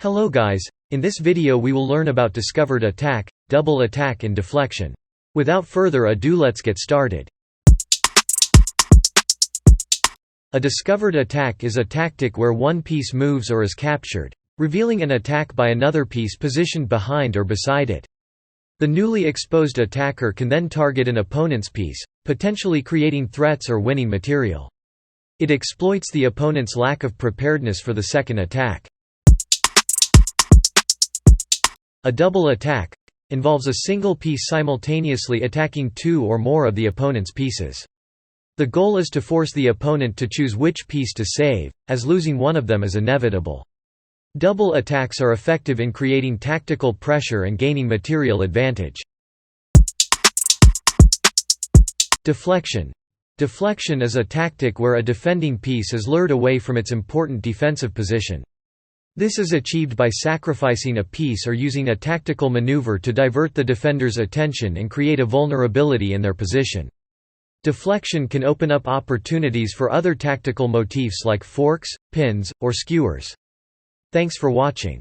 Hello guys, in this video we will learn about discovered attack, double attack and deflection. Without further ado, let's get started. A discovered attack is a tactic where one piece moves or is captured, revealing an attack by another piece positioned behind or beside it. The newly exposed attacker can then target an opponent's piece, potentially creating threats or winning material. It exploits the opponent's lack of preparedness for the second attack. A double attack involves a single piece simultaneously attacking two or more of the opponent's pieces. The goal is to force the opponent to choose which piece to save, as losing one of them is inevitable. Double attacks are effective in creating tactical pressure and gaining material advantage. Deflection. Deflection is a tactic where a defending piece is lured away from its important defensive position. This is achieved by sacrificing a piece or using a tactical maneuver to divert the defender's attention and create a vulnerability in their position. Deflection can open up opportunities for other tactical motifs like forks, pins, or skewers. Thanks for watching.